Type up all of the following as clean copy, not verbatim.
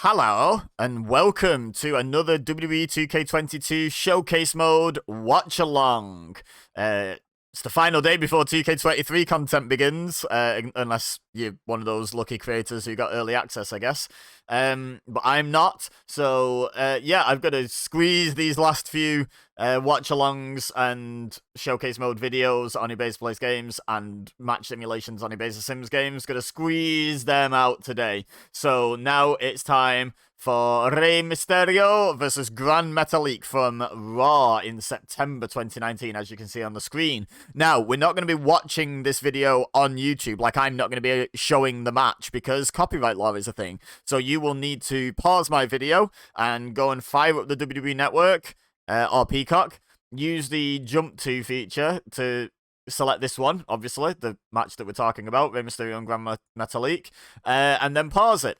Hello, and welcome to another WWE 2K22 Showcase Mode Watch-Along. It's the final day before 2K23 content begins, unless you're one of those lucky creators who got early access, I guess. But I'm not, so yeah, I've got to squeeze these last few watch-alongs and showcase mode videos on EBEZASimsgames and match simulations on EBEZASimsgames. Got to squeeze them out today. So now it's time for Mysterio versus Gran Metalik from Raw in September 2019, as you can see on the screen. Now, we're not going to be watching this video on YouTube, like I'm not going to be showing the match, because copyright law is a thing. So you will need to pause my video and go and fire up the WWE Network, or Peacock, use the jump to feature to select this one, obviously, the match that we're talking about, Rey Mysterio and Gran Metalik, and then pause it.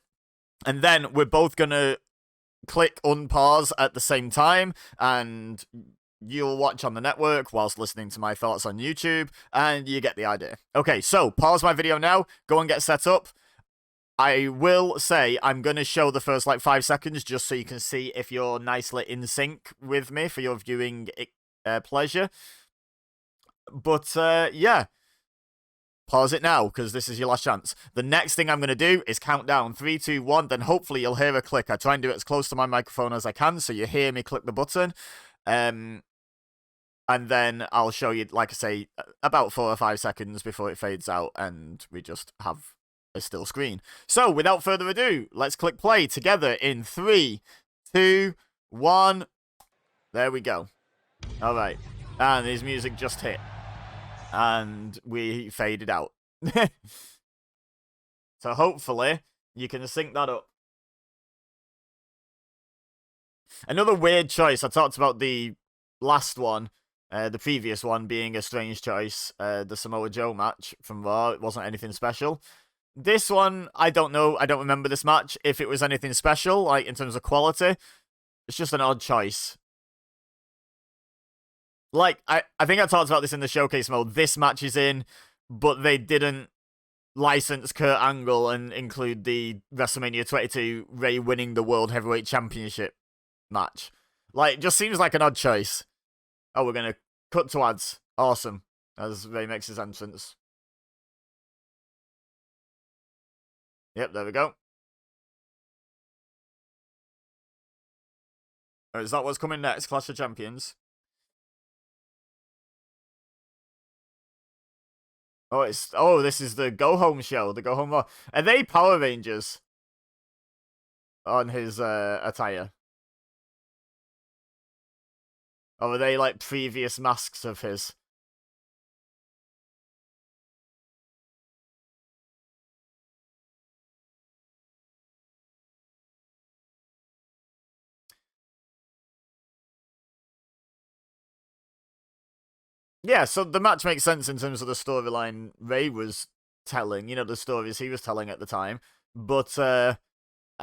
And then we're both going to click unpause at the same time, and you'll watch on the network whilst listening to my thoughts on YouTube, and you get the idea. Okay, so pause my video now, go and get set up. I will say I'm going to show the first, 5 seconds just so you can see if you're nicely in sync with me for your viewing pleasure. But, yeah. Pause it now, because this is your last chance. The next thing I'm going to do is count down 3, 2, 1, then hopefully you'll hear a click. I try and do it as close to my microphone as I can, so you hear me click the button. And then I'll show you, like I say, about 4 or 5 seconds before it fades out, and we just have a still screen. So, without further ado, let's click play together in 3, 2, 1. There we go. Alright. And his music just hit. And we faded out. So hopefully you can sync that up. Another weird choice. I talked about the last one, the previous one being a strange choice, the Samoa Joe match from Raw. It wasn't anything special. This one, I don't know. I don't remember this match. If it was anything special, like in terms of quality, it's just an odd choice. Like, I think I talked about this in the showcase mode. This match is in, but they didn't license Kurt Angle and include the WrestleMania 22 Rey winning the World Heavyweight Championship match. Like, just seems like an odd choice. Oh, we're going to cut to ads. Awesome. As Rey makes his entrance. Yep, there we go. Or is that what's coming next? Clash of Champions? Oh, this is the Go Home show, the Go Home Raw. Are they Power Rangers on his attire? Or are they like previous masks of his? Yeah, so the match makes sense in terms of the storyline Rey was telling, you know, the stories he was telling at the time. But I'm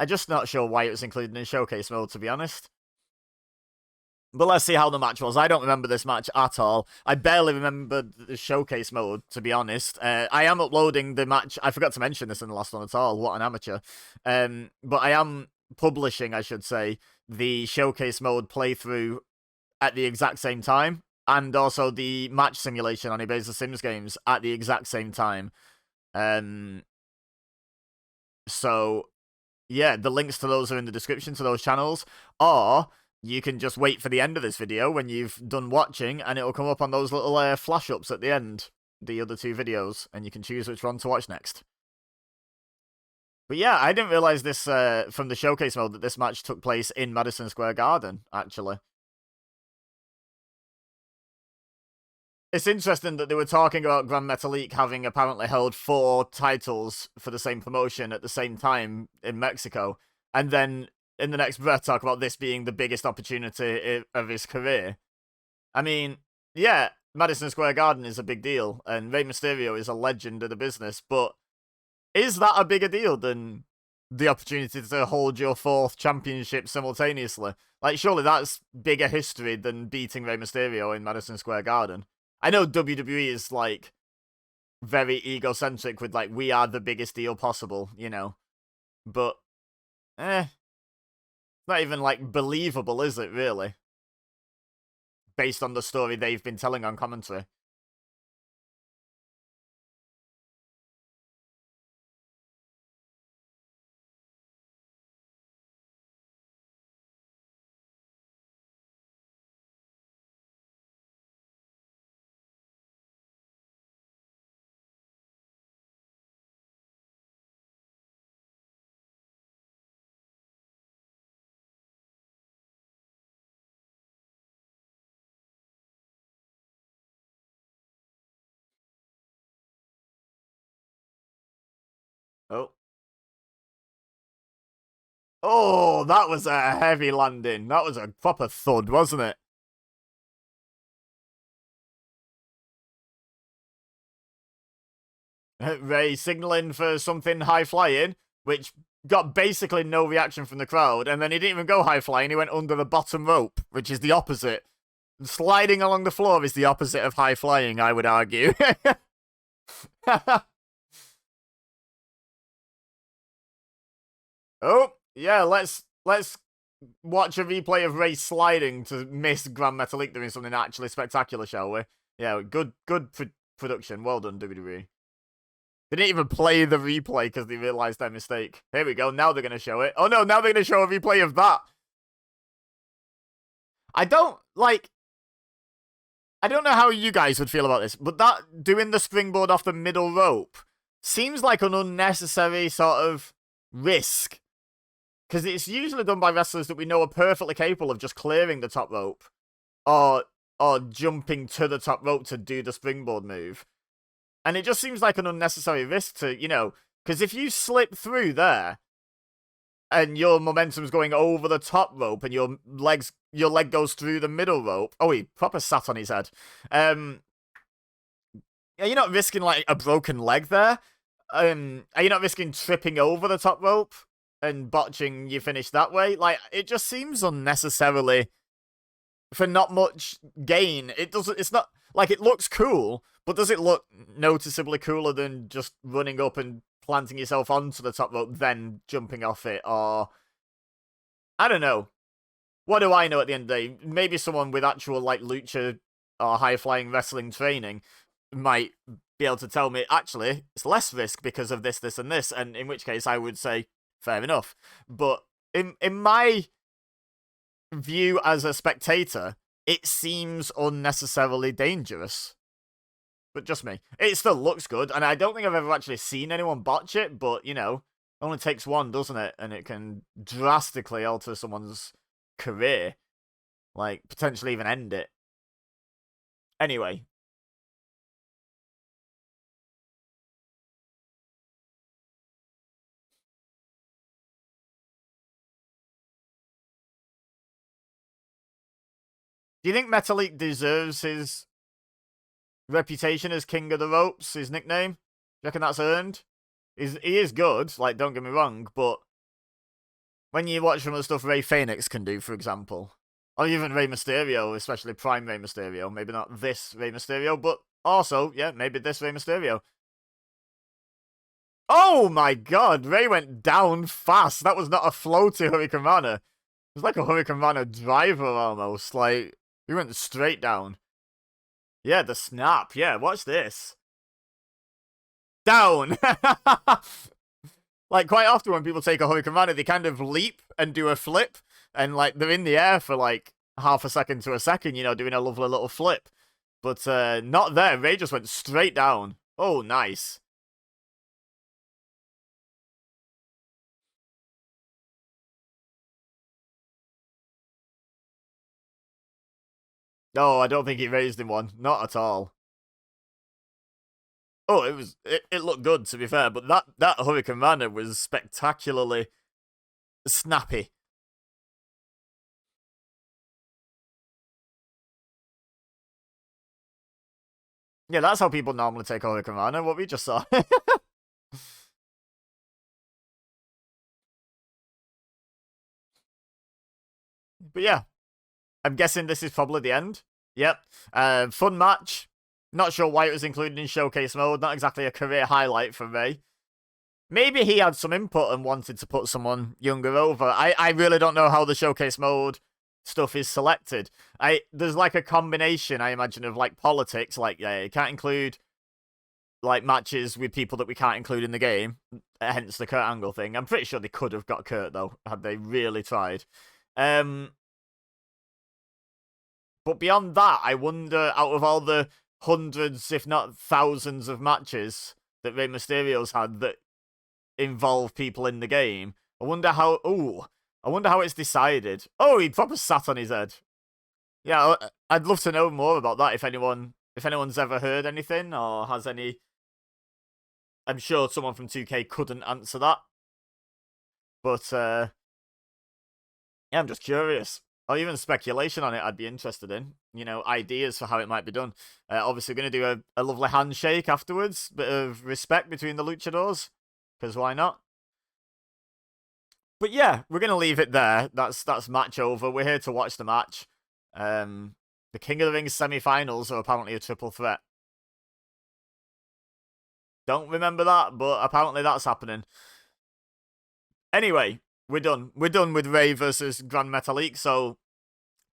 just not sure why it was included in showcase mode, to be honest. But let's see how the match was. I don't remember this match at all. I barely remember the showcase mode, to be honest. I am uploading the match. I forgot to mention this in the last one at all. What an amateur. But I am publishing, I should say, the showcase mode playthrough at the exact same time. And also the match simulation on EBEZASimsgames at the exact same time. So, yeah, the links to those are in the description to those channels. Or you can just wait for the end of this video when you've done watching, and it'll come up on those little flash-ups at the end, the other 2 videos, and you can choose which one to watch next. But yeah, I didn't realize this from the showcase mode that this match took place in Madison Square Garden, actually. It's interesting that they were talking about Gran Metalik having apparently held 4 titles for the same promotion at the same time in Mexico, and then in the next breath talk about this being the biggest opportunity of his career. I mean, yeah, Madison Square Garden is a big deal, and Rey Mysterio is a legend of the business, but is that a bigger deal than the opportunity to hold your 4th championship simultaneously? Like, surely that's bigger history than beating Rey Mysterio in Madison Square Garden. I know WWE is, like, very egocentric with, like, we are the biggest deal possible, you know. But, Not even, like, believable, is it, really? Based on the story they've been telling on commentary. Oh. Oh, that was a heavy landing. That was a proper thud, wasn't it? Ray signaling for something high-flying, which got basically no reaction from the crowd, and then he didn't even go high-flying, he went under the bottom rope, which is the opposite. Sliding along the floor is the opposite of high-flying, I would argue. Oh, yeah, let's watch a replay of Ray sliding to miss Gran Metalik doing something actually spectacular, shall we? Yeah, good production. Well done, WWE. They didn't even play the replay because they realized their mistake. Here we go. Now they're going to show it. Oh, no. Now they're going to show a replay of that. I don't know how you guys would feel about this, but that doing the springboard off the middle rope seems like an unnecessary sort of risk. Because it's usually done by wrestlers that we know are perfectly capable of just clearing the top rope. Or jumping to the top rope to do the springboard move. And it just seems like an unnecessary risk to, you know, because if you slip through there and your momentum's going over the top rope and your leg goes through the middle rope. Oh, he proper sat on his head. Yeah, you're not risking like a broken leg there. Are you not risking tripping over the top rope and botching your finish that way? Like, it just seems unnecessarily for not much gain. It's not like it looks cool, but does it look noticeably cooler than just running up and planting yourself onto the top rope, then jumping off it? Or I don't know. What do I know at the end of the day? Maybe someone with actual like lucha or high-flying wrestling training might be able to tell me, actually, it's less risk because of this, and this, and in which case I would say, fair enough. But in my view as a spectator, it seems unnecessarily dangerous. But just me. It still looks good, and I don't think I've ever actually seen anyone botch it, but, you know, it only takes one, doesn't it? And it can drastically alter someone's career. Like, potentially even end it. Anyway. Do you think Metalik deserves his reputation as King of the Ropes, his nickname? Do you reckon that's earned? He is good, like, don't get me wrong, but when you watch some of the stuff Rey Fenix can do, for example, or even Rey Mysterio, especially Prime Rey Mysterio, maybe not this Rey Mysterio, but also, yeah, maybe this Rey Mysterio. Oh my god, Rey went down fast. That was not a floaty Hurricanrana. It was like a Hurricanrana driver almost, like, he went straight down. Yeah, the snap. Yeah, watch this. Down! Like, quite often when people take a Hurricanrana, they kind of leap and do a flip. And, like, they're in the air for, like, half a second to a second, you know, doing a lovely little flip. But, not there. Rey just went straight down. Oh, nice. No, I don't think he raised him one. Not at all. Oh, it looked good, to be fair, but that Hurricanrana was spectacularly snappy. Yeah, that's how people normally take a Hurricanrana, what we just saw. But yeah, I'm guessing this is probably the end. Yep. Fun match. Not sure why it was included in showcase mode. Not exactly a career highlight for me. maybe he had some input and wanted to put someone younger over. I really don't know how the showcase mode stuff is selected. There's like a combination, I imagine, of like politics, like you can't include like matches with people that we can't include in the game, hence the Kurt Angle thing. I'm pretty sure they could have got Kurt though, had they really tried. But beyond that, I wonder, out of all the hundreds, if not thousands of matches that Rey Mysterio's had that involve people in the game, I wonder how it's decided. Oh, he proper sat on his head. Yeah, I'd love to know more about that if anyone's ever heard anything or has any. I'm sure someone from 2K couldn't answer that. But, yeah, I'm just curious. Or even speculation on it, I'd be interested in. You know, ideas for how it might be done. Obviously, we're going to do a lovely handshake afterwards. Bit of respect between the luchadors. Because why not? But yeah, we're going to leave it there. That's match over. We're here to watch the match. The King of the Ring semi-finals are apparently a triple threat. Don't remember that, but apparently that's happening. Anyway, we're done. We're done with Rey versus Gran Metalik, so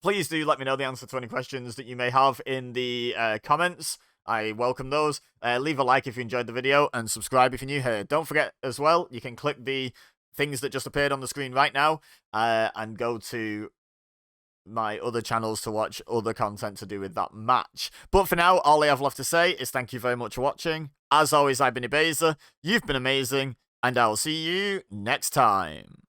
please do let me know the answer to any questions that you may have in the comments. I welcome those. Leave a like if you enjoyed the video, and subscribe if you're new here. Don't forget as well, you can click the things that just appeared on the screen right now, and go to my other channels to watch other content to do with that match. But for now, all I have left to say is thank you very much for watching. As always, I've been EBEZA, you've been amazing, and I'll see you next time.